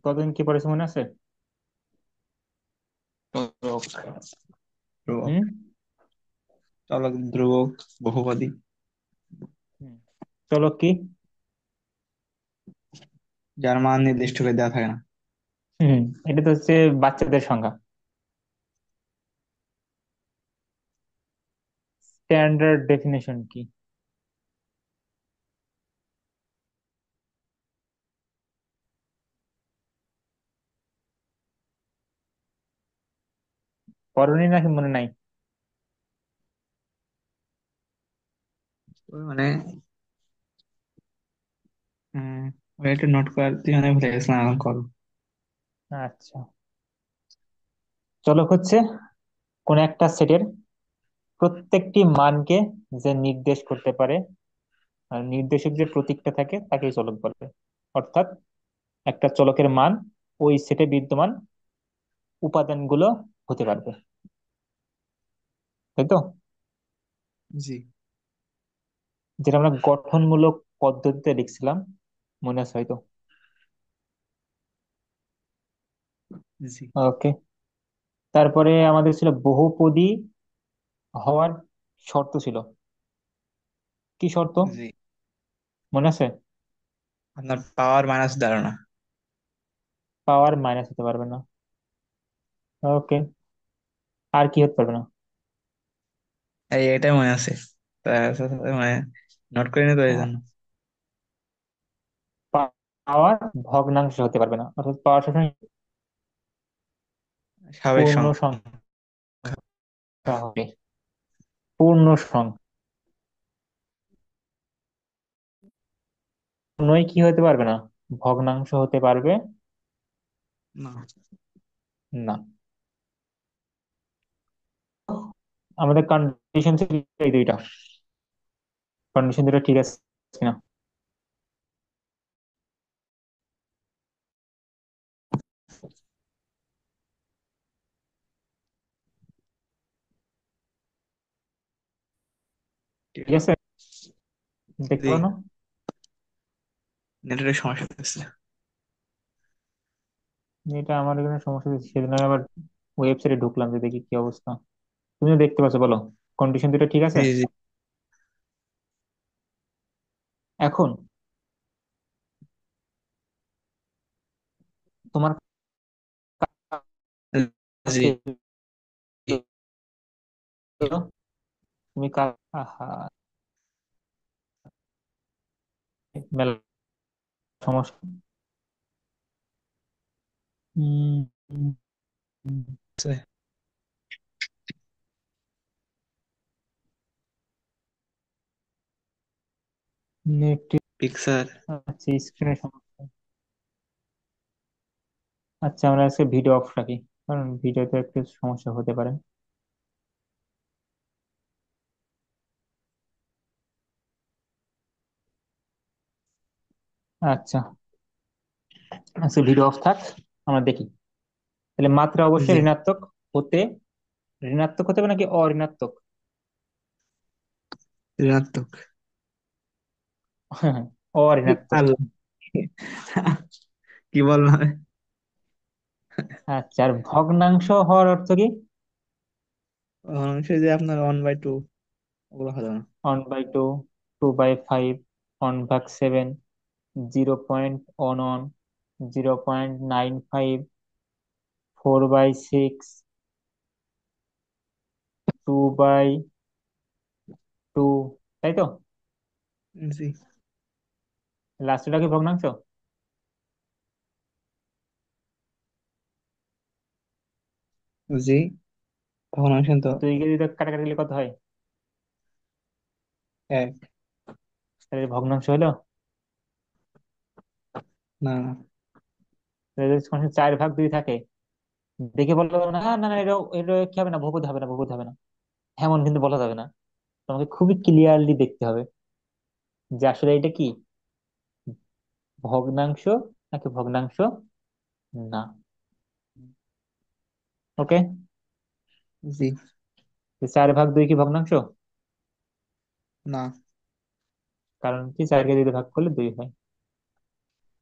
কতদিন কি পড়েছে মনে আছে? চলক, ধ্রুবক। হুম। চলক, ধ্রুবক, বহুপদী। হুম। চলো কি? যার মান নির্দিষ্ট করে দেওয়া থাকে না। হুম। এটা তো হচ্ছে বাচ্চাদের সংখ্যা। স্ট্যান্ডার্ড ডেফিনেশন কি? পড়নি নাকি মনে নাই? ওই মানে এটা নোট করার তুই অনেক ভুলে গেছিলাম, এখন করো। আচ্ছা, চলক হচ্ছে কোন একটা সেটের প্রত্যেকটি মানকে যে নির্দেশ করতে পারে, আর নির্দেশক যে প্রতীকটা থাকে তাকেই চলক বলে। অর্থাৎ একটা চলকের মান ওই সেটে বিদ্যমান উপাদানগুলো হতে পারবে, তাই তো? জি। যেটা আমরা গঠনমূলক পদ্ধতিতে লিখছিলাম, মনে আছে হয়তো। জি। ওকে। তারপরে আমাদের ছিল বহুপদী হওয়ার শর্ত ছিল। কি শর্ত? জি। মনে আছে? আপনার পাওয়ার মাইনাস ধারণা। পাওয়ার মাইনাস হতে পারবে না। ওকে। আর কি হতে পারবে না? এটাই মনে আছে। মানে নোট করে নি তো এই জন্য। পাওয়ার ভগ্নাংশ হতে পারবে না, অর্থাৎ পাওয়ার সবসময় স্বাভাবিক পূর্ণ সংখ্যা। সংখ্যা হবে। পূর্ণ সংখ্যা নয়, কি হতে পারবে না? ভগ্নাংশ হতে পারবে না। না। আমাদের কন্ডিশন ছিল এই দুইটা। কন্ডিশন দুটো ঠিক আছে কিনা? ঠিক আছে, দেখতে জি। পারো না? নেটের সমস্যা হচ্ছে। এটা আমার এখানে সমস্যা হচ্ছে, সেদিন আমি আবার ওয়েবসাইটে ঢুকলাম যে দেখি কি অবস্থা। তুমিও দেখতে পাচ্ছ, বলো কন্ডিশন দুটো ঠিক আছে? জি। জি। এখন তোমার জি। কাছে তুমি আহা, মেলা সমস্যা। নেট। পিক্সার। আচ্ছা, স্ক্রিনের সমস্যা। আচ্ছা, আমরা আজকে ভিডিও অফ রাখি, কারণ ভিডিওতে একটু সমস্যা হতে পারে। আচ্ছা, আজকে ভিডিও অফ থাক, আমরা দেখি। তাহলে মাত্রা অবশ্যই জি। ঋণাত্মক হতে, ঋণাত্মক হতে হবে নাকি অঋণাত্মক? ঋণাত্মক। অঋণাত্মক। আল্লাহ, কি বললাম? আচ্ছা, আর ভগ্নাংশ হওয়ার অর্থ কি? অংশ যে আপনার 1/2, ওগুলো হবে না। 1/2, 2/5, 1/7, 0.11, 0.95, 4/6, 2/2, তাই তো? জি। লাস্টটা কি ভগ্নাংশ? জি। ভগ্নাংশ তো 2 কে যদি কাটাকাটি করলে কত হয়? এক। তাহলে ভগ্নাংশ হলো। না, না। তাহলে যদি কোনো 4/2 থাকে, দেখে বলা যাবে না, না না, এটা এটা কি হবে না, বহুপদী হবে না, বহুপদী হবে না, এমন কিন্তু বলা যাবে না। তোমাকে খুবই ক্লিয়ারলি দেখতে হবে যে আসলে এটা কি ভগ্নাংশ নাকি ভগ্নাংশ না। ওকে। জি। 4/2 কি ভগ্নাংশ? না। কারণ কি, 4কে 2 দিয়ে ভাগ করলে 2 হয়।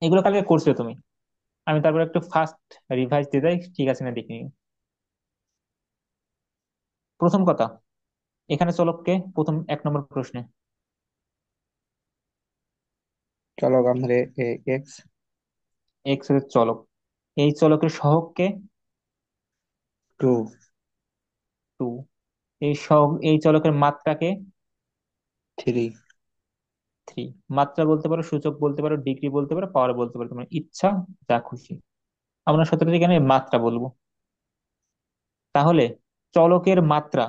এগুলো কালকে করছো তুমি। আমি তারপর একটু ফার্স্ট রিভাইজ দিয়ে দেয় ঠিক আছে না দেখি। প্রথম কথা, এখানে চলককে প্রথম 1 নম্বর প্রশ্নে। চলো আমাদের এক্স। এক্স এর চলক, এই চলকের সহগকে টু। 2। এই সহগ, এই চলকের মাত্রাকে থ্রি। 3। মাত্রা বলতে পারো, সূচক বলতে পারো, ডিগ্রি বলতে পারো, পাওয়ার বলতে পারো, তোমার ইচ্ছা যা খুশি। আমরা সত্যি এখানে মাত্রা বলবো। তাহলে চলকের মাত্রা,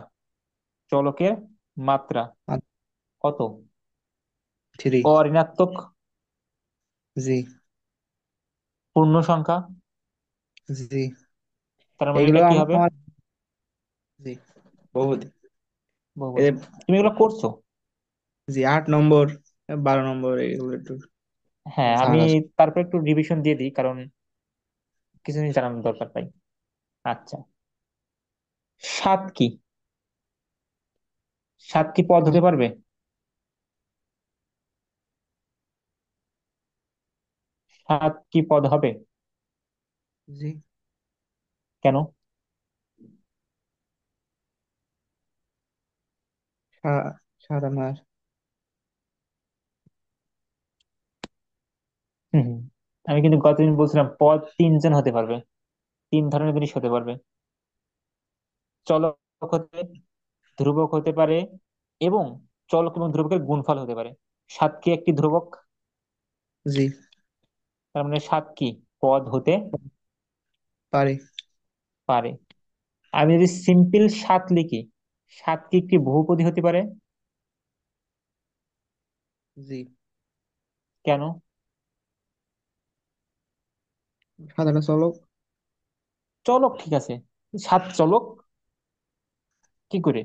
চলকের মাত্রা কত? থ্রি। অঋণাত্মক জি। পূর্ণ সংখ্যা। জি। তার মানে এগুলো এটা কি হবে? আমার। জি। বহুদি। বহুপদী। এদের। তুমি এগুলো করছো? জি, 8 নম্বর, 12 নম্বর এগুলো একটু হ্যাঁ, আমি ঝামেলা আছে। তারপর একটু রিভিশন দিয়ে দিই, কারণ কিছু জিনিস জানানোর দরকার তাই। আচ্ছা, সাত কি? সাত কি পদ হতে পারবে? সাত কি পদ হবে? জি। কেন? সা- সাত আমার। হুম হুম। আমি কিন্তু গতদিন বলছিলাম পদ 3 জন হতে পারবে, 3 ধরনের জিনিস হতে পারবে। চলক হতে, ধ্রুবক হতে পারে, এবং চলক এবং ধ্রুবকের গুণফল হতে পারে। সাত কি একটি ধ্রুবক? জি। তার মানে সাত কি পদ হতে পারি। পারে। আমি যদি সিম্পল সাত লিখি, সাত কি একটি বহুপদী হতে পারে? জি। কেন? সাদাটা চলক। চলক ঠিক আছে, সাত চলক কি করে?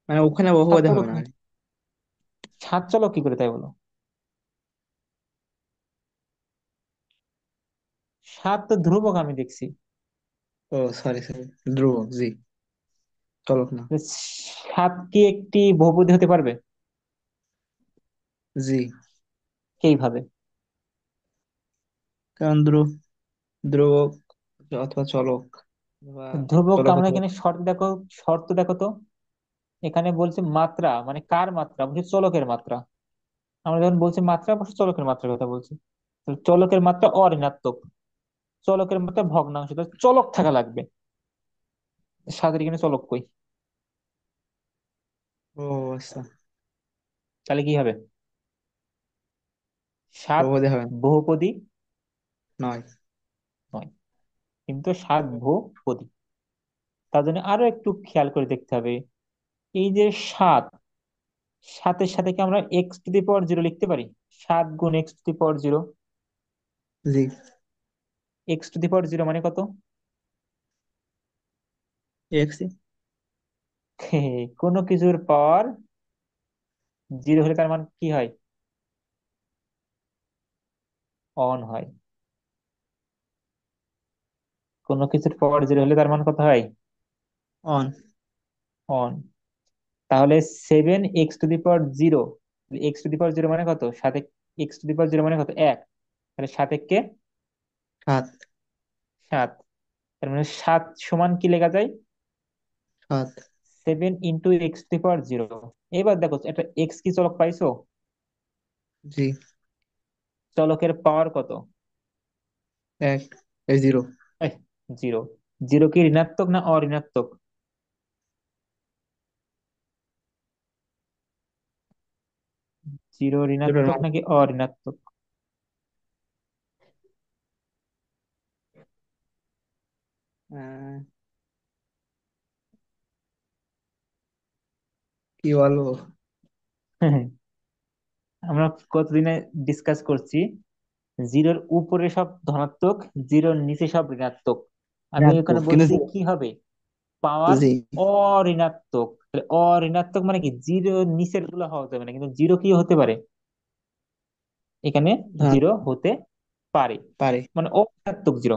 মানে ওখানে সাত বহুপদী হবে চলক না। সাত চলক কি করে তাই বলো? সাত তো ধ্রুবক আমি দেখছি। ও সরি সরি। ধ্রুবক, জি। চলক না। সাত কি একটি বহুপদী হতে পারবে? জি। এইভাবে। কারণ ধ্রুবক অথবা চলক বা ধ্রুবক চলক আমরা অথবা। এখানে শর্ত দেখো, শর্ত দেখো তো। এখানে বলছে মাত্রা, মানে কার মাত্রা? বলছে চলকের মাত্রা। আমরা যখন বলছি মাত্রা, অবশ্য চলকের মাত্রার কথা বলছি। তাহলে চলকের মাত্রা অঋণাত্মক, চলকের মাত্রা ভগ্নাংশ, তাহলে চলক থাকা লাগবে। সাতের এখানে চলক কই? ও আচ্ছা। তাহলে কি হবে? সাত বহুপদী হবে না। বহুপদী নয়। নয়, কিন্তু সাত বহুপদী। তার জন্য আরো একটু খেয়াল করে দেখতে হবে। এই যে সাত, সাতের সাথে কি আমরা x⁻0 লিখতে পারি? 7 গুণ x⁻0। জি। x⁻0 মানে কত? এক্স। কোনো কিছুর পাওয়ার 0 হলে তার মান কি হয়? অন হয়। কোনো কিছুর পাওয়ার 0 হলে তার মান কত হয়? অন। অন। তাহলে 7 x⁻0, x⁻0 মানে কত? সাথে x⁻0 মানে কত? 1। তাহলে সাত কে সাত। 7। তার মানে 7 সমান কি লেখা যায়? সাত। 7 × x⁻0। এবার দেখো একটা এক্স কি চলক পাইছো? জি। চলকের পাওয়ার কত? এক। এই জিরো। 0। 0 কি ঋণাত্মক না অঋণাত্মক? জিরো দুটোর ঋণাত্মক মান। নাকি অঋণাত্মক? আহ, কি বলবো। আমরা কতদিনে ডিসকাস করছি, জিরোর উপরে সব ধনাত্মক, জিরোর নিচে সব ঋণাত্মক। আমি ঋণাত্মক ওখানে কিন্তু বলছি কি হবে? পাওয়ার জি। অঋণাত্মক। তাহলে অঋণাত্মক মানে কি জিরো নিচের গুলো হওয়া যাবে না, কিন্তু জিরো কি হতে পারে? এখানে হ্যাঁ। জিরো হতে পারে, পারে। মানে অঋণাত্মক জিরো।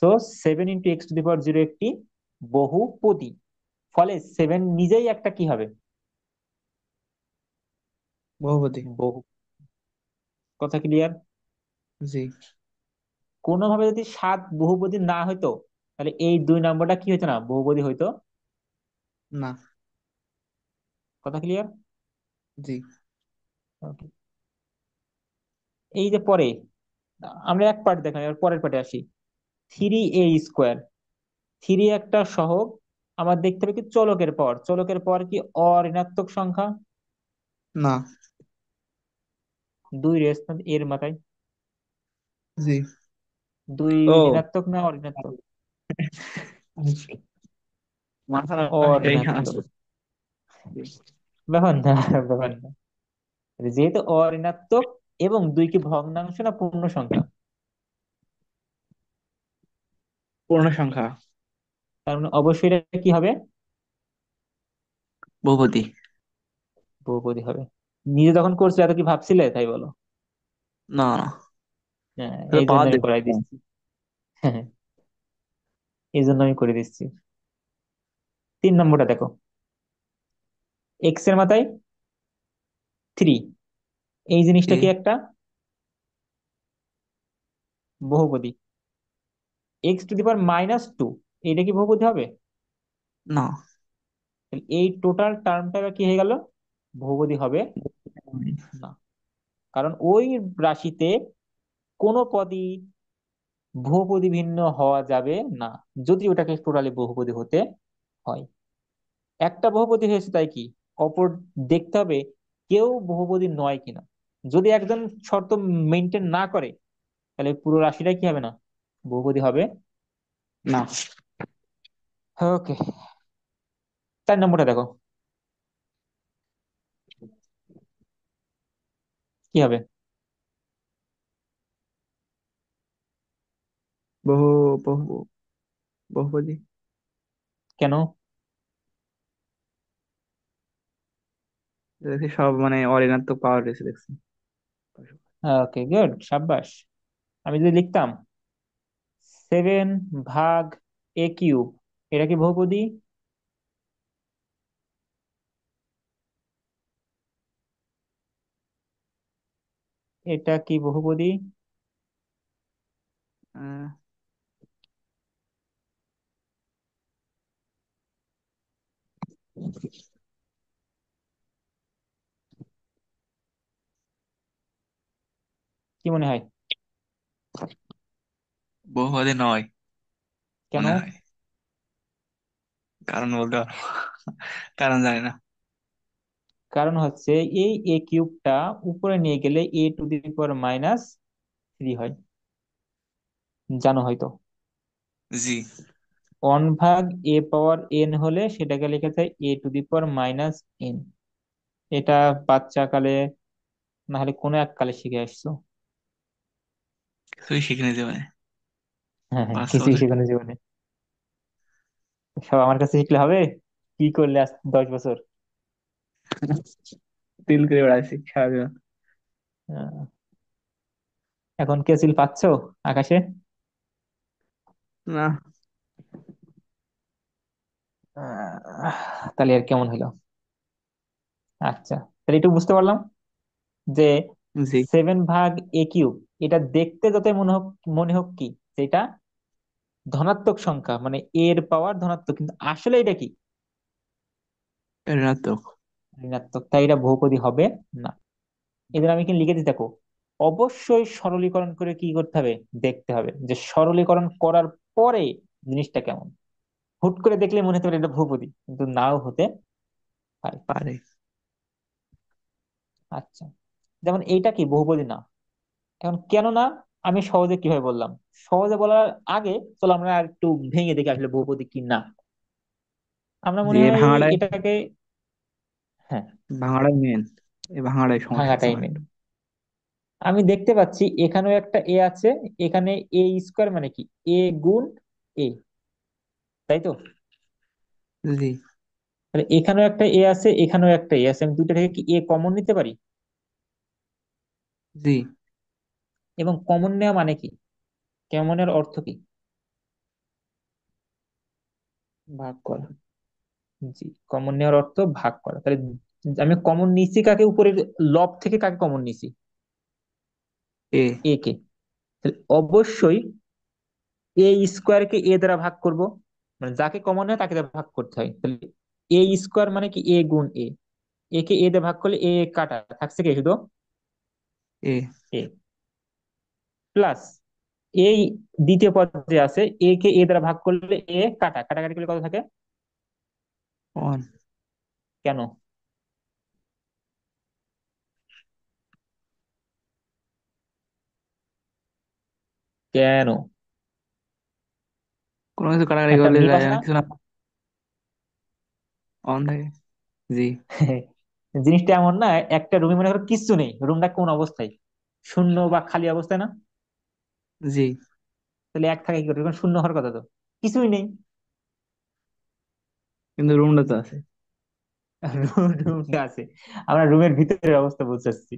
সো 7 × x⁻0 একটি বহুপদী। ফলে 7 নিজেই একটা কি হবে? বহুপদী। বহু, কথা ক্লিয়ার? জি। কোনোভাবে যদি 7 বহুপদী না হইতো, তাহলে এই 2 নম্বরটা কি হইতো না, বহুপদী হইতো? না। কথা ক্লিয়ার? জি। ওকে। এই যে পরে, আমরা এক পার্ট দেখলাম, এবার পরের পার্টে আসি। 3a², থ্রি একটা সহগ। আমার দেখতে হবে কি চলকের পর, চলকের পর কি অঋণাত্মক সংখ্যা? না। দুই রেস এর মাথায়, জি। দুই ও, ঋণাত্মক না অঋণাত্মক? মাথা এইখানে অঋণাত্মক। আছে। ব্যাপার না, ব্যাপার না। যেহেতু অঋণাত্মক, এবং দুই কি ভগ্নাংশ না পূর্ণ সংখ্যা? পূর্ণ সংখ্যা। তার মানে অবশ্যই এটা কি হবে? বহুপদী। বহুপদী হবে। নিজে যখন করছো এত কি ভাবছিলে, তাই বলো? না না, হ্যাঁ, এটা এই জন্য পাওয়ার আমি করাই দিচ্ছে। দিচ্ছি। হ্যাঁ, এই জন্য আমি করে দিচ্ছি। 3 নম্বরটা দেখো, এক্স এর মাথায় 3, এই জিনিসটা জি। কি একটা বহুপদী। x⁻², এটা কি বহুপদী হবে? না। তাহলে এই টোটাল টার্মটা কি হয়ে গেল, বহুপদী হবে না। কারণ ওই রাশিতে কোনো পদই বহুপদী ভিন্ন হওয়া যাবে না, যদি ওটাকে টোটালি বহুপদী হতে হয়। একটা বহুপদী হয়েছে তাই কি, অপর দেখতে হবে কেউ বহুপদী নয় কিনা। যদি একজন শর্ত মেনটেন না করে, তাহলে পুরো রাশিটাই কি হবে না, বহুপদী হবে না। না। ওকে, 4 নম্বরটা দেখো, কি হবে? বহু বহু বহুপদী। কেন? দেখছি সব মানে অঋণাত্মক পাওয়ার রয়েছে দেখছি। ওকে, গুড, সাব্বাস। আমি যদি লিখতাম 7/a³, এটা কি বহুপদী? এটা কি বহুপদী? আহ, কি মনে হয়? বহুপদী নয় কেন? মনে হয়। কারণ বলতে পারবো না। কারণ জানি না। কারণ হচ্ছে এই a³ উপরে নিয়ে গেলে a⁻³ হয়, জানো হয়তো। জি। 1/a⁻n হলে সেটাকে লেখা যায় a⁻⁻n। এটা বাচ্চা কালে, না হলে কোনো এক কালে শিখে আসছো। কিছুই শিখিনি জীবনে। হ্যাঁ হ্যাঁ, কিছুই 5 বছর। শেখানো জীবনে। সব আমার কাছে শিখলে হবে? কি করলে আজ 10 বছর? তিল করে বেড়াইছি সারাদিন। আহ, এখন কেসিল পাচ্ছো আকাশে? না। তাহলে আর কেমন হলো? আচ্ছা, তাহলে একটু বুঝতে পারলাম যে জি। 7/a³, এটা দেখতে যতই মনে হোক কি, সেটা ধনাত্মক সংখ্যা, মানে এর পাওয়ার ধনাত্মক, কিন্তু আসলে এটা কি, ঋণাত্মক। ঋণাত্মক। তাই এটা বহুপদী হবে না। এদের আমি কি লিখে দিই দেখো, অবশ্যই সরলীকরণ করে কি করতে হবে, দেখতে হবে যে সরলীকরণ করার পরে জিনিসটা কেমন। হুট করে দেখলে মনে হতে পারে এটা বহুপদী, কিন্তু নাও হতে পারে। পারে। আচ্ছা, যেমন এইটা কি বহুপদী না। এখন কেন না, আমি সহজে কিভাবে বললাম, সহজে বলার আগে চলো আমরা আর একটু ভেঙে দেখি আসলে বহুপদী কি না। আমরা জি, মনে এই হয় ভাঙাড়াই, এটাকে, হ্যাঁ, ভাঙাড়াই মেন। এই ভাঙাড়াই সমস্যা আছে ভাঙাটাই আমার মেন। একটু। আমি দেখতে পাচ্ছি এখানেও একটা এ আছে, এখানে a² মানে কি, a গুণ a, তাই তো? জি। তাহলে এখানেও একটা এ আছে, এখানেও একটা এ আছে, আমি দুইটা থেকে কি এ কমন নিতে পারি? জি। এবং কমন নেওয়া মানে কি, কমনের অর্থ কি? ভাগ করা। জি, কমন নেওয়ার অর্থ ভাগ করা। তাহলে আমি কমন নিছি কাকে, উপরের লব থেকে কাকে কমন নিছি? এ। এ কে। তাহলে অবশ্যই এ স্কোয়ার কে এ দ্বারা ভাগ করব, মানে যাকে কমন হয় তাকে দ্বারা ভাগ করতে হয়। তাহলে এ স্কোয়ার মানে কি এ গুণ এ, এ কে এ দিয়ে ভাগ করলে এ কাটা থাকছে কি শুধু এ। এ, প্লাস এই দ্বিতীয় পদ যে আছে, এ কে এ দ্বারা ভাগ করলে এ কাটা, কাটাকাটি করলে কত থাকে? ওয়ান। কেন? কেন? কোনো কিছু কাটাকাটি একটা করলে মিল যায় আছে না? কিছু না, অন থাকে। জি। জিনিসটা এমন না, একটা রুমে মনে করো কিচ্ছু নেই, রুমটা কোন অবস্থায়? শূন্য বা খালি অবস্থায় না? জি। তাহলে এক থাকে কি করে, যখন শূন্য হওয়ার কথা তো কিছুই নেই। কিন্তু রুমটা তো আছে। রুমটা আছে, আমরা রুমের ভিতরের অবস্থা বুঝতেছি।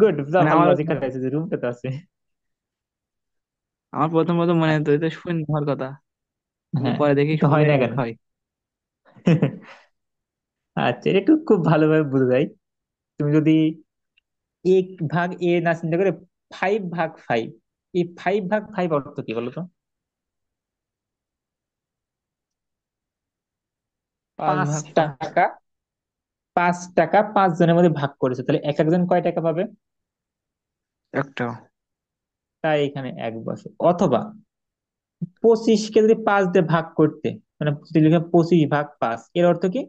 গুড, মানে ভালো আমার লজিক খাটাইছে যে রুমটা তো আছে। আমার প্রথম প্রথম মানে তো এটা শূন্য হওয়ার কথা, কিন্তু হ্যাঁ, পরে দেখি কিন্তু হয় শুনলে না এক কেন? হয়। আচ্ছা, এটা একটু খুব ভালোভাবে বোঝা যায়। তুমি যদি এক ভাগ এ না চিন্তা করে 5/5, এই 5/5 অর্থ কি বলো তো? 5/5। 5 টাকা, 5 টাকা 5 জনের মধ্যে ভাগ করেছে, তাহলে এক একজন কয় টাকা পাবে? একটা। তাই এখানে এক বছর। অথবা 25 কে যদি 5 দিয়ে ভাগ করতে, মানে যদি লিখে 25/5, এর অর্থ কি?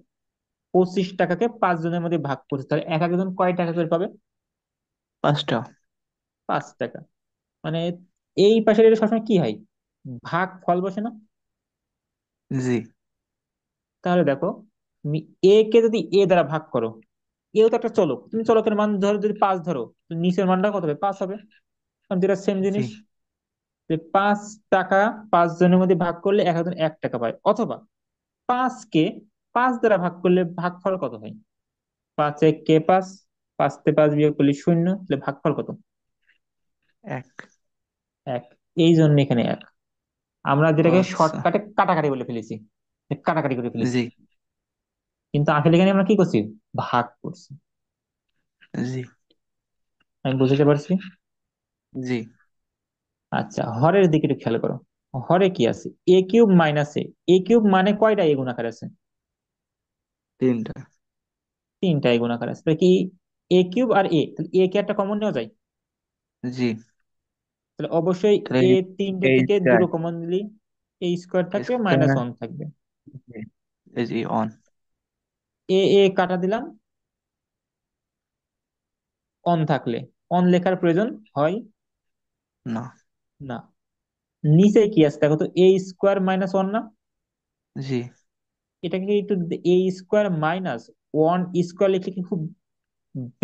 25 টাকাকে 5 জনের মধ্যে ভাগ করছে, তাহলে এক একজন কয় টাকা করে পাবে? 5টা। 5 টাকা। মানে এই পাশের এটা সবসময় কি হয়, ভাগ ফল বসে না? জি। তাহলে দেখো, তুমি এ কে যদি এ দ্বারা ভাগ করো, এও তো একটা চলক, তুমি চলকের মান ধরো যদি 5 ধরো, তো নিচের মানটা কত হবে? 5 হবে। কারণ যেটা সেম জি। জিনিস। যে 5 টাকা 5 জনের মধ্যে ভাগ করলে এক একজন 1 টাকা পায়। অথবা 5 কে 5 দ্বারা ভাগ করলে ভাগফল কত হয়? 5 × 1 = 5, 5 থেকে 5 বিয়োগ করলে 0, তাহলে ভাগফল কত? এক। 1। এই জন্য এখানে 1। আমরা ও যেটাকে আচ্ছা। শর্টকাটে কাটাকাটি বলে ফেলেছি, কাটাকাটি করে ফেলেছি। জি। কিন্তু আসলে এখানে আমরা কি করছি, ভাগ করছি। জি। আমি বুঝতে পারছি। জি। আচ্ছা, হরের দিকে একটু খেয়াল করো। হরে কি আছে? a³ - a³ মানে কয়টা এ গুণাকার আছে? 3টা। 3টা এ গুণাকার আছে, তাহলে কি a³ আর এ, তাহলে এ কে একটা কমন নেওয়া যায়। জি। তাহলে অবশ্যই তাহলে এ তিনটে এই থেকে চার। দুটো কমন নিলেই এ স্কোয়ার থাকবে, স্কয়ার। -1 থাকবে। এই জি অন। এ এ কাটা দিলাম, অন থাকলে অন লেখার প্রয়োজন হয় না। না। নিচে কি আছে দেখো তো, a² - 1 না? জি। এটাকে একটু a² - 1 স্কোয়ার লিখলে কি খুব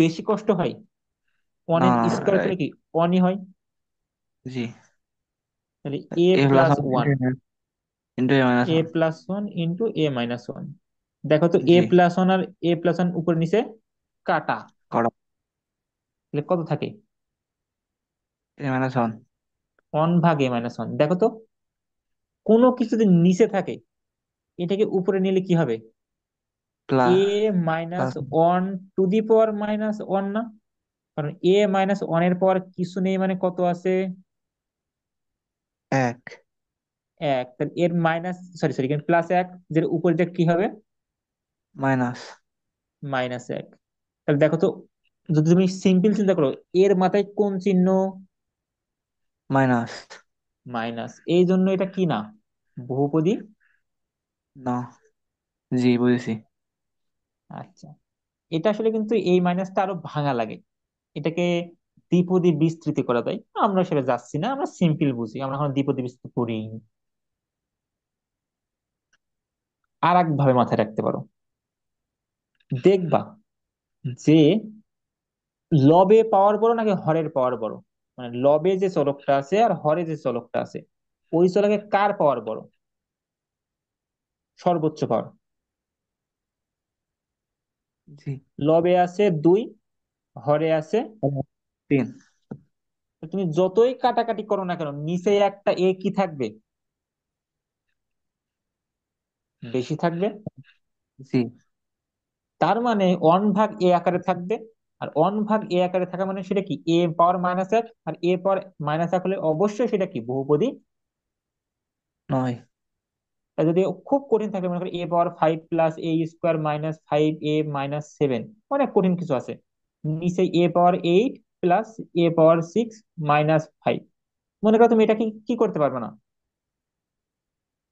বেশি কষ্ট হয়? না ওয়ানের না স্কোয়ার করলে কি ওয়ানই হয়? জি। তাহলে A A plus plus one one into A minus A one. Plus one into a - 1। দেখো তো এ জি। প্লাস ওয়ান আর a+1 উপর নিচে কাটা, করা। তাহলে কত থাকে? এ মাইনাস ওয়ান। 1/a - 1। দেখো তো, কোনো কিছু যদি নিচে থাকে, এটাকে উপরে নিলে কি হবে? Plus. A minus plus. One to the power -1 না? কারণ a - 1 এর পর কিছু নেই, মানে কত আছে? এক। 1। তাহলে এর মাইনাস, সরি সরি, +1, যেটা উপরে দিকে কি হবে? মাইনাস। -1। তাহলে দেখো তো, যদি তুমি সিম্পল চিন্তা করো, এর মাথায় কোন চিহ্ন? মাইনাস। মাইনাস। এই জন্য এটা কি না, বহুপদী না। জি বুঝেছি। আচ্ছা, এটা আসলে কিন্তু এই মাইনাসটা আরো ভাঙা লাগে, এটাকে দ্বিপদী বিস্তৃতি করা যায়। আমরা সেটা যাচ্ছি না, আমরা সিম্পল বুঝি, আমরা এখন দ্বিপদী বিস্তৃতি করি। আর এক ভাবে মাথায় রাখতে পারো, দেখবা যে লবে পাওয়ার বড় নাকি হরের পাওয়ার বড়? মানে লবে যে চলকটা আছে আর হরে যে চলকটা আছে, ওই চলকে কার পাওয়ার বড়, সর্বোচ্চ পাওয়ার? জি। লবে আছে 2, হরে আছে। 3। তো তুমি যতই কাটাকাটি করো না কেন, নিচে একটা এ কি থাকবে? বেশি থাকবে। জি। তার মানে 1/a আকারে থাকবে। আর 1/a আকারে থাকা মানে সেটা কি, a পাওয়ার -1, আর a পাওয়ার-1 হলে অবশ্যই সেটা কি বহুপদী নয়। আর যদি খুব কঠিন থাকে, মনে করি a পাওয়ার 5 + a² - 5a - 7, অনেক কঠিন কিছু আছে, নিচে a পাওয়ার 8 + a পাওয়ার 6 - 5, মনে করো তুমি এটা কি কি করতে পারবে না,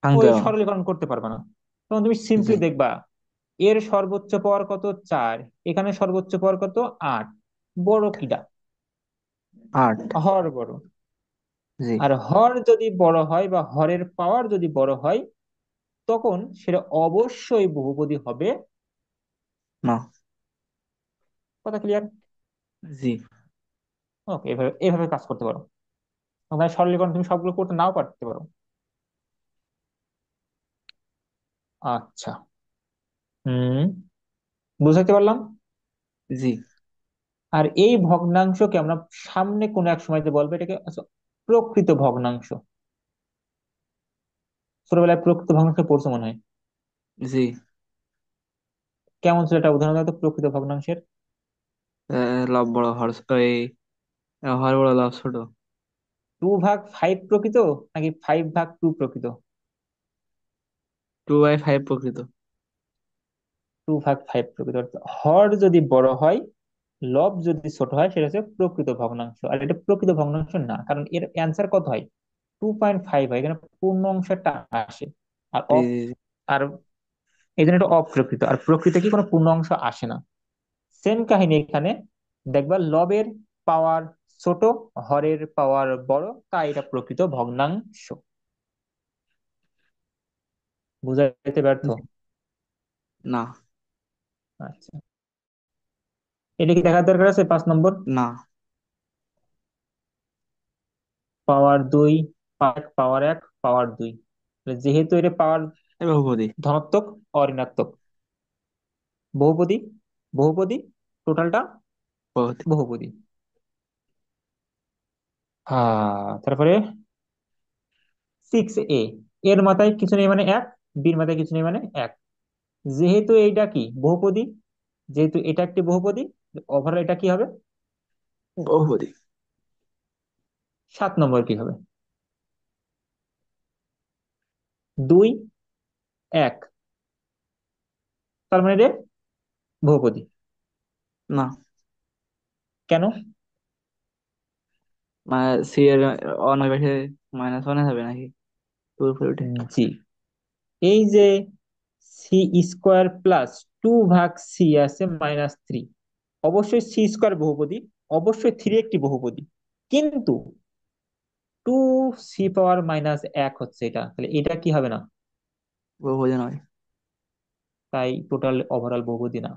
ভাঙতে ওই পারবো না। সরলীকরণ করতে পারবে না। তখন তুমি জি। সিম্পলি দেখবা এর সর্বোচ্চ পাওয়ার কত, 4, এখানে সর্বোচ্চ পাওয়ার কত, 8, বড় কিটা, 8। হর বড়। জি। আর হর যদি বড় হয় বা হরের পাওয়ার যদি বড় হয়, তখন সেটা অবশ্যই বহুপদী হবে। না। কথা ক্লিয়ার? জি। ওকে, এভাবে এভাবে কাজ করতে পারো। ওখানে সরলীকরণ তুমি সবগুলো করতে নাও পারতে পারো। আচ্ছা। হুম, বুঝাইতে পারলাম। জি। আর এই ভগ্নাংশকে আমরা সামনে কোনো এক সময়তে বলবো এটাকে, আচ্ছা, প্রকৃত ভগ্নাংশ। ছোটবেলায় প্রকৃত ভগ্নাংশ পড়ছো মনে হয়। জি। কেমন ছিল এটা, উদাহরণ দাও তো প্রকৃত ভগ্নাংশের। লাভ বড় হর, এই হর বড় লাভ ছোট। 2/5 প্রকৃত নাকি 5/2 প্রকৃত? 2/5 প্রকৃত। 2/5 প্রকৃত, অর্থাৎ হর যদি বড় হয়, লব যদি ছোট হয়, সেটা হচ্ছে প্রকৃত ভগ্নাংশ। আর এটা প্রকৃত ভগ্নাংশ না, কারণ এর অ্যান্সার কত হয়, 2.5 হয়, এখানে পূর্ণ অংশটা আসে। আর জি। অপ জি। জি। আর এই জন্য এটা অপ্রকৃত, আর প্রকৃত কি কোনো পূর্ণ অংশ আসে না। সেম কাহিনী এখানে, দেখবা লবের পাওয়ার ছোট, হরের পাওয়ার বড়, তাই এটা প্রকৃত ভগ্নাংশ। বুঝাইতে ব্যর্থ? জি। না। আচ্ছা, এটা কি দেখার দরকার আছে? 5 নম্বর, না। পাওয়ার 2, পাওয়ার 1, পাওয়ার 2, যেহেতু এটা পাওয়ার এ বহুপদী। ধনাত্মক অঋণাত্মক, বহুপদী, বহুপদী, টোটালটা বহুপদী। বহুপদী। তারপরে 6a, এর মাথায় কিছু নেই মানে 1, বির মাথায় কিছু নেই মানে 1, যেহেতু এইটা কি বহুপদী, যেহেতু এটা একটি বহুপদী, ওভারঅল এটা কি হবে, বহুপদী। 7 নম্বর কি হবে, 2, 1, তার মানে এটা বহুপদী। না, কেন? মানে সি এর অনয় পাশে -1 হবে নাকি, টুর উপরে উঠে? জি, এই যে c² + 2/c আছে -3, অবশ্যই c² বহুপদী, অবশ্যই 3 একটি বহুপদী, কিন্তু 2c⁻1 হচ্ছে এটা, তাহলে এটা কি হবে না, বহুপদী নয়। তাই টোটাল ওভারঅল বহুপদী না।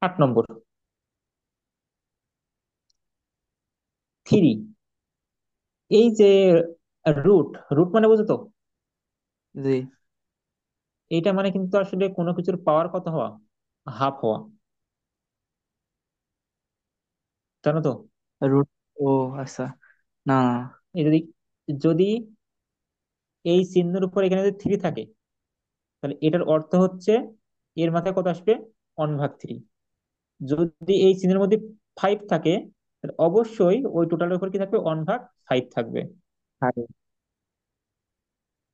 8 নম্বর, 3, এই যে রুট, রুট মানে বুঝো তো, জি। এইটা মানে কিন্তু আসলে কোনো কিছুর পাওয়ার কত হওয়া, হাফ হওয়া, জানো তো। রুট। ও আচ্ছা। না না। এই যদি যদি এই চিহ্নের উপর এখানে যদি 3 থাকে, তাহলে এটার অর্থ হচ্ছে এর মাথায় কত আসবে, 1/3। যদি এই চিহ্নের মধ্যে 5 থাকে, তাহলে অবশ্যই ওই টোটালের উপর কি থাকবে, 1/5 থাকবে। হাই।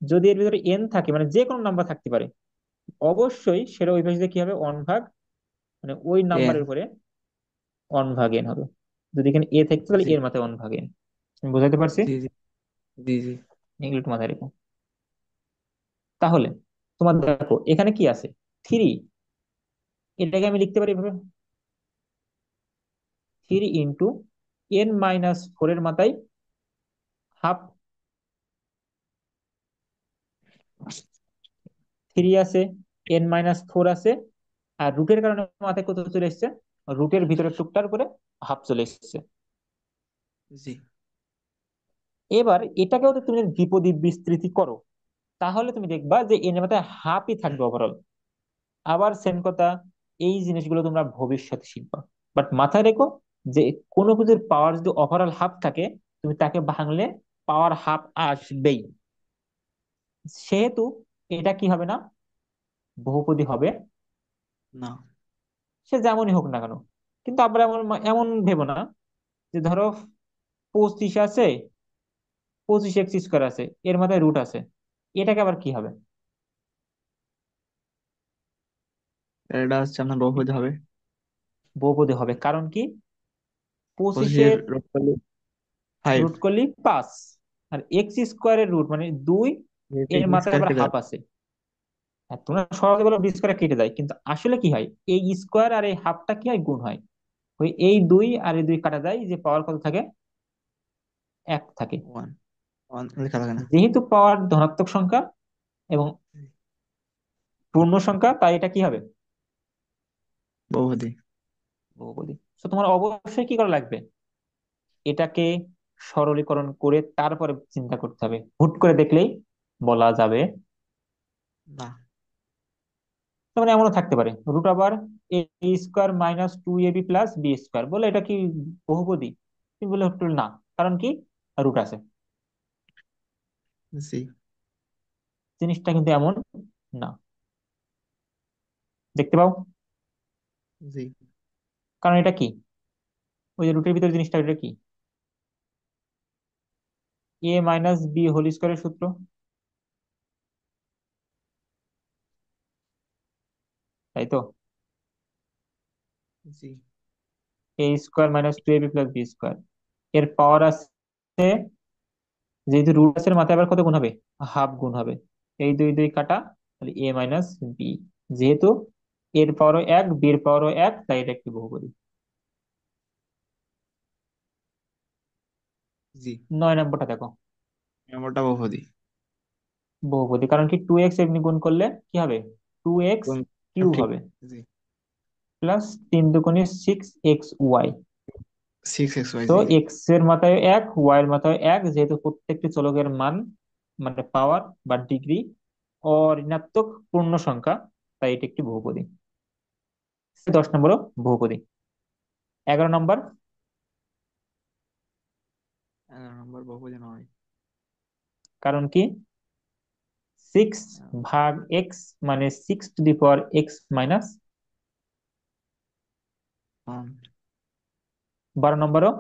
যদি এর ভিতরে n থাকে, মানে যে কোনো নাম্বার থাকতে পারে, অবশ্যই সেটা ওই পাশে কি হবে, 1/, মানে ওই এন। নাম্বারের উপরে 1/n হবে। যদি এখানে a থাকতো, তাহলে জি। এর মাথায় 1/n। আমি বোঝাতে পারছি? জি। জি। জি। জি। এগুলো একটু মাথায় রেখো। তাহলে তোমার দেখো এখানে কি আছে, 3, এটাকে আমি লিখতে পারি এভাবে, 3 × n - 4 এর মাথায় হাফ, 3 আছে, n - 4 আছে, আর রুটের কারণে মাথায় কত চলে এসেছে, রুটের ভিতরের টুকটার উপরে হাফ চলে এসেছে। জি। এবার এটাকেও তো তুমি যদি দ্বিপদী বিস্তৃতি করো, তাহলে তুমি দেখবা যে এর মাথায় হাফই থাকবে ওভারঅল। আবার সেম কথা, এই জিনিসগুলো তোমরা ভবিষ্যতে শিখবা, বাট মাথায় রেখো যে কোনো কিছুর পাওয়ার যদি ওভারঅল হাফ থাকে, তুমি তাকে ভাঙলে পাওয়ার হাফ আসবেই। সেহেতু এটা কি হবে না, বহুপদী হবে না। সে যেমনই হোক না কেন। কিন্তু আবার এমন এমন ভেবো না যে ধরো 25 আছে, 25 x² আছে, এর মাথায় রুট আছে, এটাকে আবার কি হবে? এটা হচ্ছে আপনার বহুপদী হবে। বহুপদী হবে, কারণ কি? পঁচিশের 25-এর রোড করলে 5। রুট করলি 5, আর x² রুট মানে 2, যেহেতু এর এক্স মাথায় স্কোয়ার আবার কেটে হাফ যাবে। আছে। আর তোমরা সহজে বলো বি² কেটে যায়, কিন্তু আসলে কি হয়, এই স্কোয়ার আর এই হাফটা কি হয়, গুণ হয়। ওই এই 2 আর এই 2 কাটা যায়, যে পাওয়ার কত থাকে? 1 থাকে। ওয়ান। ওয়ান লেখা থাকে না। যেহেতু পাওয়ার ধনাত্মক সংখ্যা এবং পূর্ণ সংখ্যা, তাই এটা কি হবে? বহুপদী। বহুপদী। তো তোমার অবশ্যই কি করা লাগবে, এটাকে সরলীকরণ করে তারপরে চিন্তা করতে হবে, হুট করে দেখলেই বলা যাবে না। তার মানে এমনও থাকতে পারে √a² - 2ab + b² বলে এটা কি বহুপদী? তুমি বলে একটু না, কারণ কি? রুট আছে। জি। জিনিসটা কিন্তু এমন না, দেখতে পাও। জি। কারণ এটা কি, ওই যে রুটের ভিতরে জিনিসটা, এটা কি? a - b² সূত্র, তাই তো? জি। a² - 2ab + b², এর পাওয়ার আছে, যেহেতু রুট আছে এর মাথায় আবার কত গুণ হবে? হাফ গুণ হবে। এই 2 2 কাটা, তাহলে a - b। যেহেতু এর পাওয়ারও 1, b এর পাওয়ারও 1, তাই এটা একটি বহুপদী। জি। 9 নম্বরটা দেখো। নম্বরটা বহুপদী। বহুপদী কারণ কি, 2x এমনি গুণ করলে কি হবে? 2x³ ঠিক। হবে, জি। Plus 3 × 2 = 6xy। 6xy। তো জি। এক্স এর মাথায় 1, ওয়াই এর মাথায় 1, যেহেতু প্রত্যেকটি চলকের মান মানে পাওয়ার বা ডিগ্রি অঋণাত্মক পূর্ণ সংখ্যা, তাই এটি একটি বহুপদী। 10 নম্বরও বহুপদী। 11 নম্বর, 11 নম্বর বহুপদী নয়। কারণ কি? 6/x মানে 6 টু দি পাওয়ার x - 1। 12 নম্বরও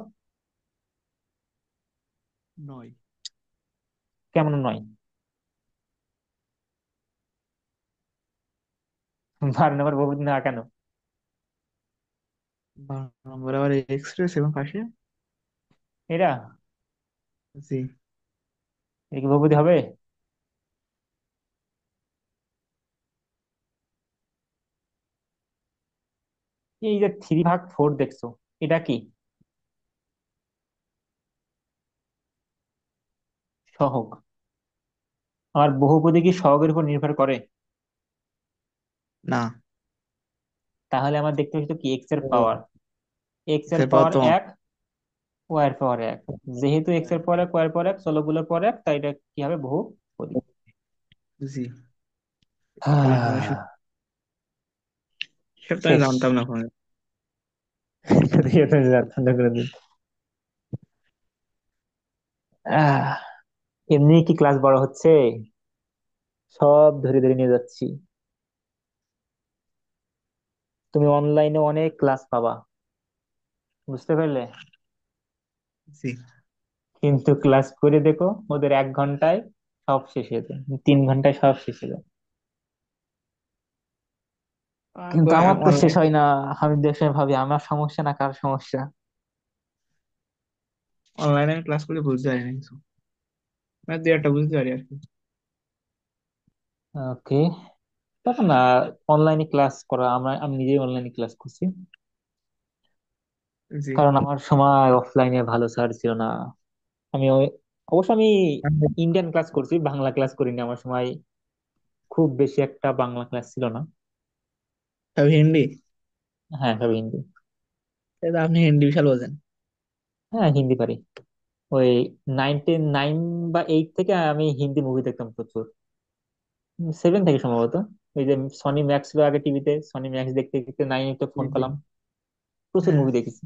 9। কেমন নয়? 12 নম্বর বহুপদী না কেন? 12 নম্বর আবার এক্স রয়েছে এবং পাশে। এরা জি। এটা কি বহুপদী হবে? এই যে 3/4 দেখছো, এটা কি সহগ? আমার বহুপদী কি সহগের উপর নির্ভর করে? না। তাহলে আমার দেখতে হচ্ছে কি, এক্স এর ও, পাওয়ার, এক্স এক্স এর এর পাওয়ার পাওয়ার তো 1, ওয়াই এর পাওয়ার 1। যেহেতু এক্স এর পাওয়ার 1, ওয়াই এর পাওয়ার 1, চলকগুলোর পাওয়ার 1, তাই এটা কি হবে? বহুপদী। জি। এটা ইনফরমেশন আহ, সেটা তো আমি শেষ। জানতাম না কোনো। এটা ঠান্ডা করে দিন। আহ, এমনি কি ক্লাস বড় হচ্ছে? সব ধরে ধরে নিয়ে যাচ্ছি। তুমি অনলাইনে অনেক ক্লাস পাবা, বুঝতে পারলে? জি। কিন্তু ক্লাস করে দেখো, ওদের 1 ঘন্টায় সব শেষ হয়ে যায়, 3 ঘন্টায় সব শেষ হয়ে যায়। কিন্তু আমার তো শেষ অনলাইন হয় না। আমি দেশে ভাবি আমার সমস্যা না কার সমস্যা। অনলাইনে আমি ক্লাস করে বুঝতে পারি না কিছু, মানে দুই একটা বুঝতে পারি আর কি। ওকে, তখন না, অনলাইনে ক্লাস করা, আমি নিজেই অনলাইনে ক্লাস করছি। জি। কারণ আমার সময় অফলাইনে ভালো স্যার ছিল না। আমি অবশ্য আমি ইন্ডিয়ান ক্লাস করছি, বাংলা ক্লাস করিনি। আমার সময় খুব বেশি একটা বাংলা ক্লাস ছিল না। সব হিন্দি। হ্যাঁ, সব হিন্দি। তাই তো আপনি হিন্দি বিশাল বোঝেন। হ্যাঁ, হিন্দি পারি। ওই 9 বা 8 থেকে আমি হিন্দি মুভি দেখতাম প্রচুর। 7 থেকে সম্ভবত। ওই যে সনি ম্যাক্স ছিল আগে, টিভিতে সনি ম্যাক্স দেখতে দেখতে 9 তো জি। ফোন জি। পেলাম, প্রচুর হ্যাঁ। মুভি দেখেছি।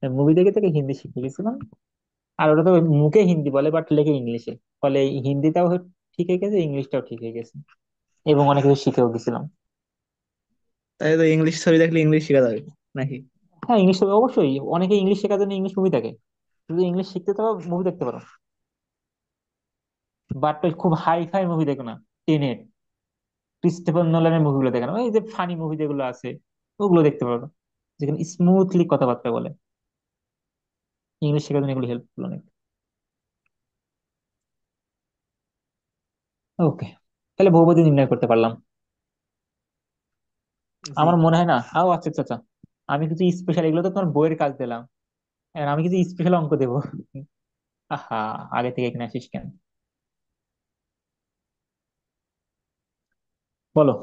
মুভি দেখে থেকে হিন্দি শিখে গেছিলাম। আর ওটা তো মুখে হিন্দি বলে, বাট লেখে ইংলিশে। ফলে এই হিন্দিটাও ঠিক হয়ে গেছে, ইংলিশটাও ঠিক হয়ে গেছে, এবং অনেক কিছু শিখেও গেছিলাম। তাই তো ইংলিশ ছবি দেখলে ইংলিশ শেখা যাবে নাকি? হ্যাঁ, ইংলিশ অবশ্যই, অনেকে ইংলিশ শেখার জন্য ইংলিশ মুভি দেখে। যদি ইংলিশ শিখতে চাও মুভি দেখতে পারো, বাট ওই খুব হাই ফাই মুভি দেখো না। টেনেট, ক্রিস্টোফার নোলানের মুভিগুলো দেখে না, ওই যে ফানি মুভি যেগুলো আছে ওগুলো দেখতে পারো, যেখানে স্মুথলি কথাবার্তা বলে। ইংলিশ শেখার জন্য এগুলো হেল্পফুল অনেক। ওকে, তাহলে বহুপদী নির্ণয় করতে পারলাম। জি। আমার মনে হয় না, আচ্ছা আচ্ছা আচ্ছা, আমি কিছু স্পেশাল, এগুলো তো তোমার বইয়ের কাজ দিলাম, এখন আমি কিছু স্পেশাল অঙ্ক দেবো। আহা, আগে থেকে এখানে আসিস কেন? বলো।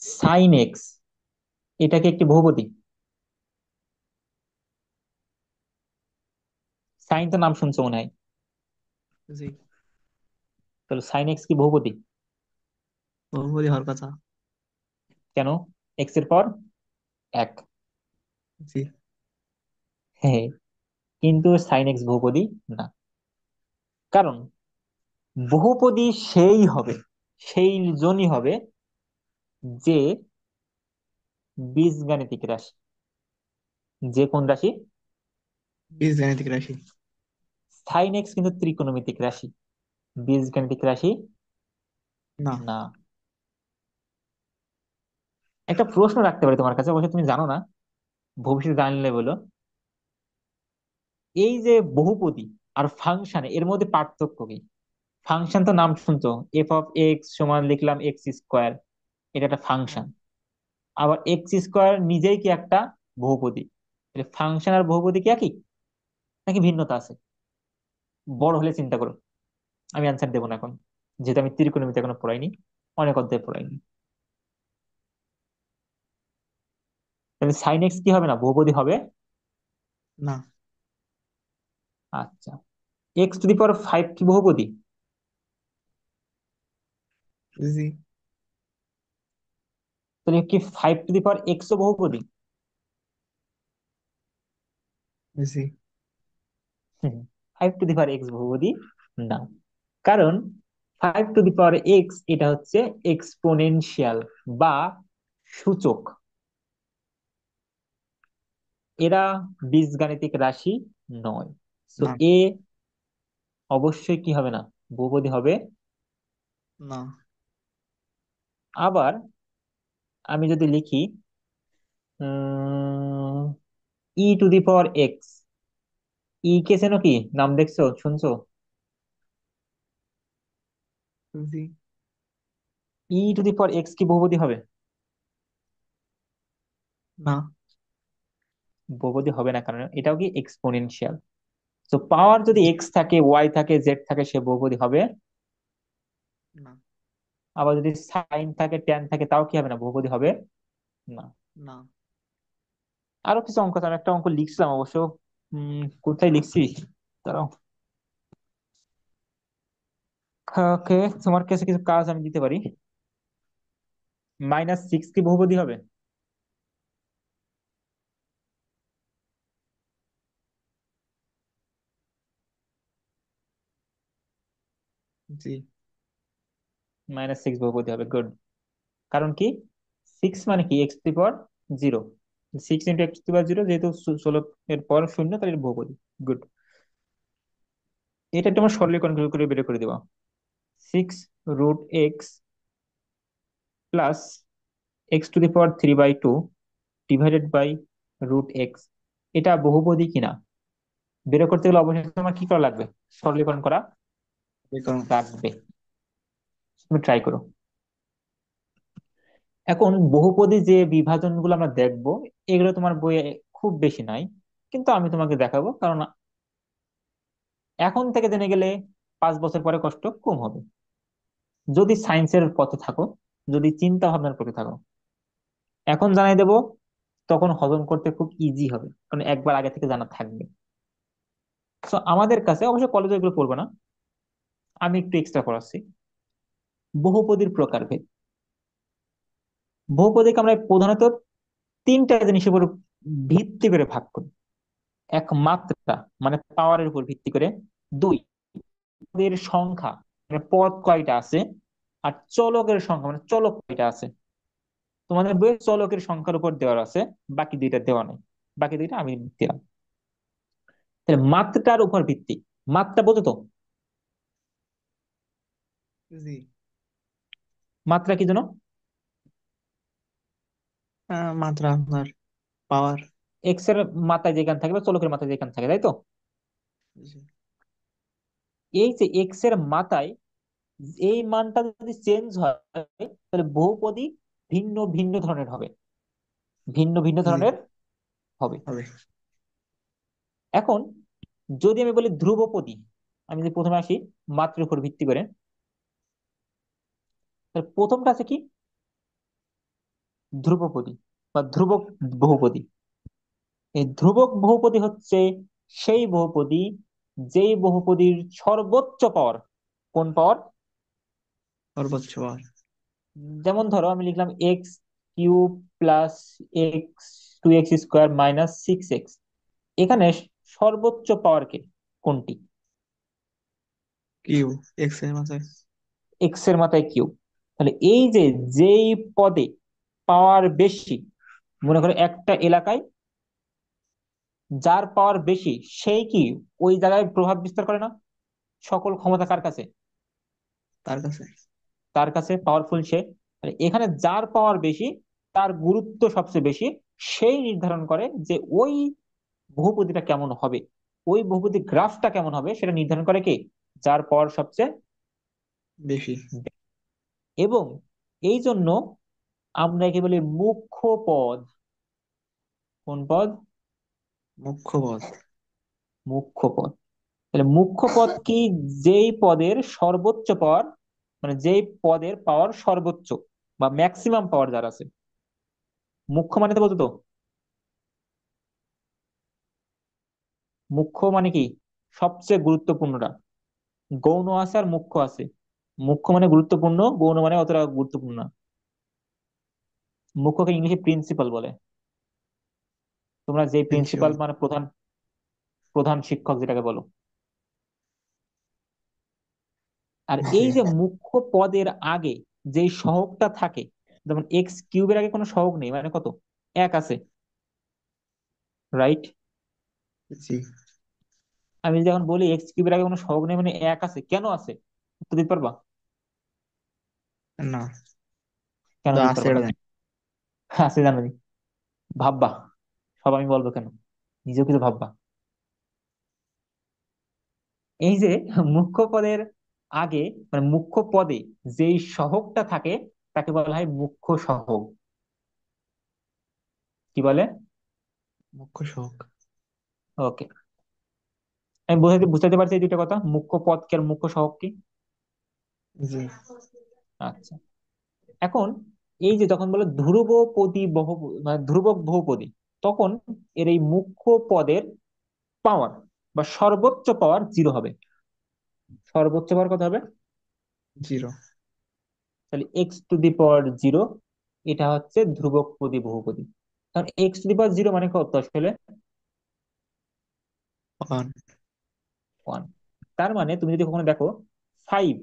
সাইন এক্স, এটা কি একটি বহুপদী? সাইন তো নাম শুনছো মনে হয়। জি। তাহলে সাইন এক্স কি বহুপদী? বহুপদী হওয়ার কথা। কেন? এক্স এর পর এক। জি। হ্যাঁ, কিন্তু সাইন এক্স বহুপদী না। কারণ বহুপদী সেই হবে, সেই জনই হবে যে বীজগাণিতিক রাশি। যে কোন রাশি? বীজগাণিতিক রাশি। সাইন এক্স কিন্তু ত্রিকোণমিতিক রাশি, বীজগাণিতিক রাশি না। না। একটা প্রশ্ন রাখতে পারি তোমার কাছে, অবশ্য তুমি জানো না, ভবিষ্যতে জানলে বলো। এই যে বহুপদী আর ফাংশন, এর মধ্যে পার্থক্য কি? ফাংশন তো নাম শুনছো, এফ অফ এক্স সমান লিখলাম এক্স স্কোয়ার, এটা একটা হ্যাঁ। ফাংশন। আবার এক্স স্কোয়ার নিজেই কি একটা বহুপদী? ফাংশন আর বহুপদী কি একই, নাকি ভিন্নতা আছে? বড় হলে চিন্তা করো, আমি অ্যান্সার দেবো না এখন, যেহেতু আমি ত্রিকোণমিতি এখনো পড়াইনি, অনেক অধ্যায় পড়াইনি। তাহলে সাইন এক্স কি হবে না, বহুপদী হবে না। আচ্ছা। X to the power five কি বহুপদী? জি। তাহলে কি five to the power x ও বহুপদী? জি। Five to the power x বহুপদী না। কারণ five to the power x এটা হচ্ছে এক্সপোনেনশিয়াল বা সূচক, এরা বীজগাণিতিক রাশি নয়। তো না। এ অবশ্যই কি হবে না, বহুপদী হবে না। আবার আমি যদি লিখি ই টু দি পাওয়ার এক্স, ই কে চেনো কি, নাম দেখছো শুনছো? জি। ই টু দি পাওয়ার এক্স কি বহুপদী হবে? না। বহুপদী হবে না, কারণ এটাও কি এক্সপোনেনশিয়াল। তো পাওয়ার যদি জি। এক্স থাকে, ওয়াই থাকে, জেড থাকে, সে বহুপদী হবে। না। আবার যদি সাইন থাকে, ট্যান থাকে, তাও কি হবে না, বহুপদী হবে না। না। আরো কিছু অঙ্ক আছে, আমি একটা অঙ্ক লিখছিলাম অবশ্য, কোথায় লিখছি, দাঁড়াও। ওকে, তোমার কাছে কিছু কাজ আমি দিতে পারি। মাইনাস সিক্স কি বহুপদী হবে? জি। মাইনাস সিক্স বহুপদী হবে, গুড। কারণ কি, সিক্স মানে কি, x to the power zero, six into x to the power zero, যেহেতু 16 এর পর শূন্য, তাহলে এটা বহুপদী। গুড। এটা তোমার সরলীকরণ করে বের করে দেবা। Six root x plus x to the power three by two divided by root x, এটা বহুপদী কিনা বের করতে গেলে অবশ্যই তোমার কি করা লাগবে, সরলীকরণ করা বিকরণ। লাগবে। তুমি ট্রাই করো। এখন বহুপদী যে বিভাজন গুলো আমরা দেখবো, এগুলো তোমার বইয়ে খুব বেশি নাই, কিন্তু আমি তোমাকে দেখাবো, কারণ এখন থেকে জেনে গেলে 5 বছর পরে কষ্ট কম হবে, যদি সায়েন্সের পথে থাকো, যদি চিন্তা ভাবনার পথে থাকো। এখন জানাই দেবো, তখন হজম করতে খুব ইজি হবে, কারণ একবার আগে থেকে জানা থাকবে। তো আমাদের কাছে অবশ্য কলেজে এগুলো পড়বে না, আমি একটু এক্সট্রা পড়াচ্ছি। বহুপদীর প্রকারভেদ। বহুপদীকে আমরা প্রধানত তিনটা জিনিসের উপর ভিত্তি করে ভাগ করি। এক, মাত্রা, মানে পাওয়ারের উপর ভিত্তি করে। দুই, পদের সংখ্যা, মানে পদ কয়টা আছে। আর চলকের সংখ্যা মানে চলক কয়টা আছে, তোমাদের বইয়ে চলকের সংখ্যার উপর দেওয়া আছে, বাকি দুইটা দেওয়া নেই, বাকি দুইটা আমি দিলাম। তাহলে মাত্রার উপর ভিত্তি, মাত্রা বোঝো তো? জি। মাত্রা কি জানো? মাত্রা আপনার পাওয়ার। এক্স এর মাথায় যেখানে থাকে বা চলকের মাথায় যেখানে থাকে, তাই তো? জি। এই যে এক্স এর মাথায় এই মানটা যদি চেঞ্জ হয়, তাহলে বহুপদী ভিন্ন ভিন্ন ধরনের হবে, ভিন্ন ভিন্ন জি ধরনের হবে। হবে। এখন যদি আমি বলি ধ্রুবপদী, আমি যদি প্রথমে আসি মাত্রার উপর ভিত্তি করে, তাহলে প্রথমটা আছে কি? ধ্রুবপদী বা ধ্রুবক বহুপদী। এই ধ্রুবক বহুপদী হচ্ছে সেই বহুপদী যেই বহুপদীর সর্বোচ্চ পাওয়ার, কোন পাওয়ার? সর্বোচ্চ পাওয়ার। যেমন ধরো আমি লিখলাম x cube plus x two x square minus six x, এখানে সর্বোচ্চ পাওয়ার কে, কোনটি? কিউ। এক্স এর মাথায়। এক্স এর মাথায় কিউব। তাহলে এই যে যেই পদে পাওয়ার বেশি, মনে করো একটা এলাকায় যার পাওয়ার বেশি, সেই কি ওই জায়গায় প্রভাব বিস্তার করে না? সকল ক্ষমতা কার কাছে? তার কাছে। তার কাছে, পাওয়ারফুল সে। তাহলে এখানে যার পাওয়ার বেশি, তার গুরুত্ব সবচেয়ে বেশি, সেই নির্ধারণ করে যে ওই বহুপদীটা কেমন হবে, ওই বহুপদী গ্রাফটা কেমন হবে, সেটা নির্ধারণ করে কে? যার পাওয়ার সবচেয়ে বেশি। বেশি। এবং এই জন্য আমরা একে বলি মুখ্য পদ। কোন পদ? মুখ্য পদ। মুখ্য পদ। তাহলে মুখ্য পদ কি? যেই পদের সর্বোচ্চ পাওয়ার, মানে যেই পদের পাওয়ার সর্বোচ্চ বা ম্যাক্সিমাম পাওয়ার যার আছে। মুখ্য মানে তো বলতো তো, মুখ্য মানে কি? সবচেয়ে গুরুত্বপূর্ণটা। গৌণ আছে আর মুখ্য আছে। মুখ্য মানে গুরুত্বপূর্ণ, গৌণ মানে অতটা গুরুত্বপূর্ণ না। মুখ্যকে ইংলিশে প্রিন্সিপাল বলে। তোমরা যে প্রিন্সিপাল প্রিন্সিপাল। মানে প্রধান, প্রধান শিক্ষক যেটাকে বলো। আর জি। এই যে মুখ্য পদের আগে যে সহগটা থাকে, যেমন এক্স কিউবের আগে কোনো সহগ নেই, মানে কত? এক আছে, রাইট? জি। আমি যখন বলি এক্স কিউবের আগে কোনো সহগ নেই মানে এক আছে, কেন আছে? উত্তর দিতে পারবা? না, কেন তো দিতে আছে পারবা এটা না? জানি। আছে জানো নি? ভাববা? সব আমি বলবো কেন, নিজেও কিছু ভাববা। এই যে মুখ্য পদের আগে, মানে মুখ্য পদে যেই সহগটা থাকে, তাকে বলা হয় মুখ্য সহগ। কি বলে? মুখ্য শোক। ওকে। আমি বুঝাতে বুঝাতে পারছি এই দুইটা কথা, মুখ্য পদ কি আর মুখ্য সহগ কি। জি। আচ্ছা। এখন এই যে যখন বলে ধ্রুবপদী বহু, মানে ধ্রুবক বহুপদী, তখন এর এই মুখ্য পদের পাওয়ার বা সর্বোচ্চ পাওয়ার জিরো হবে। সর্বোচ্চ পাওয়ার কত হবে? জিরো। তাহলে x to the power zero, এটা হচ্ছে ধ্রুবকপদী বহুপদী। কারণ x to the power zero মানে কত আসলে? ওয়ান। ওয়ান। তার মানে তুমি যদি কখনো দেখো 5